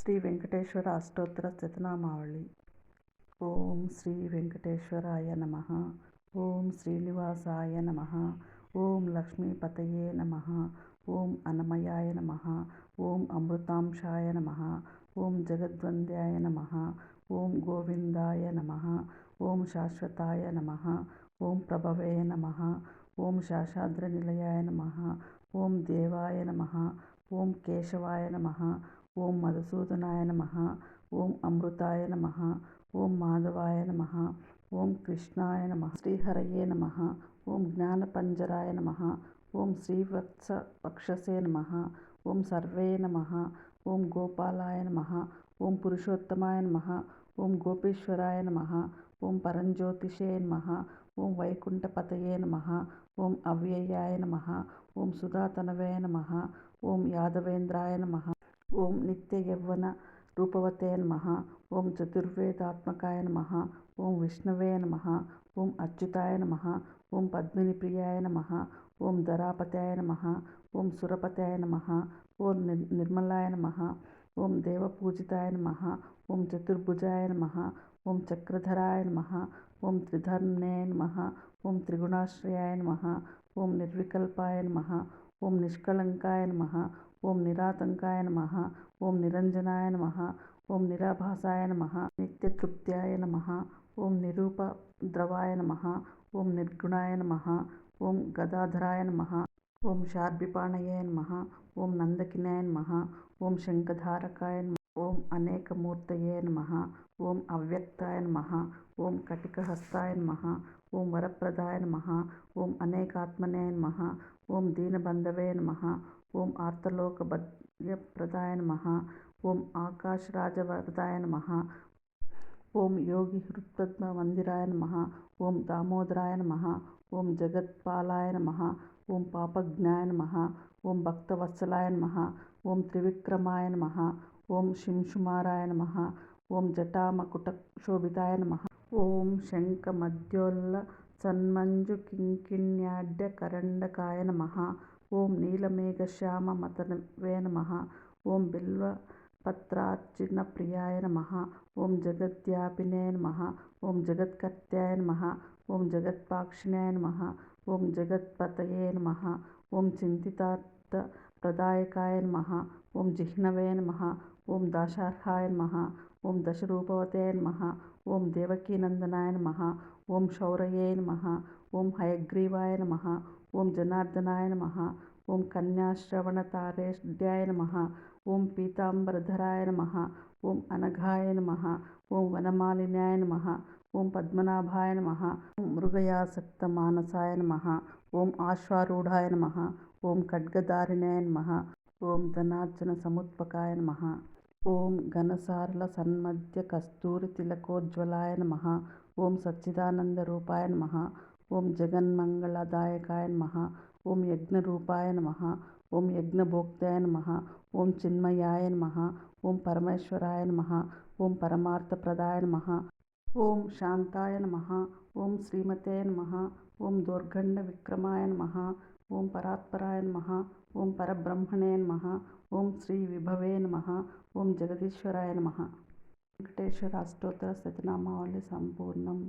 శ్రీ వెంకటేశ్వర అష్టోత్తర శతనామావళి. ఓం శ్రీ వెంకటేశ్వరాయ నమః. ఓం శ్రీనివాసాయ నమః. ఓం లక్ష్మీపతయే నమః. ఓం అన్నమయాయ నమః. ఓం అమృతాంశాయ నమః. ఓం జగద్వంద్యాయ నమః. ఓం గోవిందాయ నమః. ఓం శాశ్వతాయ నమః. ఓం ప్రభవే నమః. ఓం శాశాద్రనిలయాయ నమః. ఓం దేవాయ నమః. ఓం కేశవాయ నమః. ఓం మధుసూదనాయ నమః. ఓం అమృతాయ నమః. ఓం మాధవాయ నమః. ఓం కృష్ణాయ నమః. శ్రీహరయే నమః. ఓం జ్ఞానపంజరాయ నమః. ఓం శ్రీవత్సవక్షసే నమః. ఓం సర్వే నమః. ఓం గోపాలాయ నమః. ఓం పురుషోత్తమాయ నమః. ఓం గోపీశ్వరాయ నమః. ఓం పరంజ్యోతిషే నమః. ఓం వైకుంఠపతయే నమః. ఓం అవ్యయాయ నమః. ఓం సుధాతనవే నమః. ఓం యాదవేంద్రాయ నమః. ఓం నిత్యయౌవన రూపవతే నమః. ఓం చతుర్వేదాత్మకాయ నమః. ఓం విష్ణవే నమః. ఓం అచ్యుతాయ నమః. ఓం పద్మినిప్రియాయ నమః. ఓం ధరాపతయ నమః. ఓం సురపతయ నమః. ఓం నిర్మలాయ నమః. ఓం దేవపూజితాయ నమః. ఓం చతుర్భుజాయ నమః. ఓం చక్రధరాయ నమః. ఓం త్రిధర్మ్నే నమః. ఓం త్రిగుణాశ్రయాయ నమః. ఓం నిర్వికల్పాయ నమః. ఓం నిష్కళంకాయ నమః. ఓం నిరాతంకాయ నమః. ఓం నిరంజనాయ నమః. ఓం నిరాభాసాయ నమః. నిత్యతృప్త్యాయ నమః. ఓం నిరూపద్రవాయ నమః. ఓం నిర్గుణాయ నమః. ఓం గదాధరాయ నమః. ఓం శార్భిపాణయే నమః. ఓం నందకినాయ నమః. ఓం శంఖధారకాయ నమః. ఓం అనేకమూర్తయే నమః. ఓం అవ్యక్తాయ నమః. ఓం కటికహస్తాయ నమః. ఓం వరప్రదాయ నమః. ఓం అనేకాత్మనే నమః. ఓం దీనబంధవే నమః. ఓం ఆర్తలోకభయప్రదాయ నమః. ఓం ఆకాశరాజవరదాయ నమః. ఓం యోగి హృత్పద్మమందిరాయ నమః. ఓం దామోదరాయ నమః. ఓం జగత్పాలాయ నమః. ఓం పాపజ్ఞాయ నమః. ఓం భక్తవత్సలాయ నమః. ఓం త్రివిక్రమాయ నమః. ఓం శింశుమారాయ నమః. ఓం జటామకుటశోభితాయ నమః. ఓం శంఖమద్యోల్లసన్మంజుకింకిణ్యాఢ్యకరండకాయ నమః. ఓం నీలమేఘశ్యామమతనవే నమః. ఓం బిల్వపత్రార్చితప్రియాయ నమః. ఓం జగద్వ్యాపినే నమః. ఓం జగత్కర్త్యాయ నమః. ఓం జగత్పాక్షిణాయ నమః. ఓం జగత్పతయే నమః. ఓం చింతితార్థప్రదాయకాయ నమః. ఓం జిహ్నవే నమః. ఓం దాశార్హాయ నమః. ఓం దశరూపవతే నమః. ఓం దేవకీనందనాయ నమః. ఓం శౌరయే నమః. ఓం హయగ్రీవాయ నమః. ఓం జనార్దనాయ నమః. ఓం కన్యాశ్రవణతారేఢ్యాయ నమః. ఓం పీతాంబరధరాయ నమః. ఓం అనఘాయ నమః. ఓం వనమాలిన్యాయ నమః. ఓం పద్మనాభాయ నమః. ఓం మృగయాసక్తమానసాయ నమః. ఓం ఆశ్వారూఢాయ నమః. ఓం ఖడ్గధారిణాయ నమః. ఓం ధనార్జనసముత్పకాయ నమః. ఓం ఘనసారళసన్మధ్యకస్తూరితిలకోజ్వలాయ నమః. ఓం సచ్చిదానందరూపాయ నమః. ఓం జగన్మంగళదాయకాయ నమః. ఓం యజ్ఞరూపాయ నమః. ఓం యజ్ఞభోక్తాయ నమః. ఓం చిన్మయాయ నమః. ఓం పరమేశ్వరాయ నమః. ఓం పరమార్థప్రదాయ నమః. ఓం శాంతాయ నమః. ఓం శ్రీమతే నమః. ఓం దోర్గండవిక్రమాయ నమః. ఓం పరాత్పరాయ నమః. ఓం పరబ్రహ్మణే నమః. ఓం శ్రీ విభవే నమః. ఓం జగదీశ్వరాయ నమః. వెంకటేశ్వర అష్టోత్తర శతనామావళి సంపూర్ణం.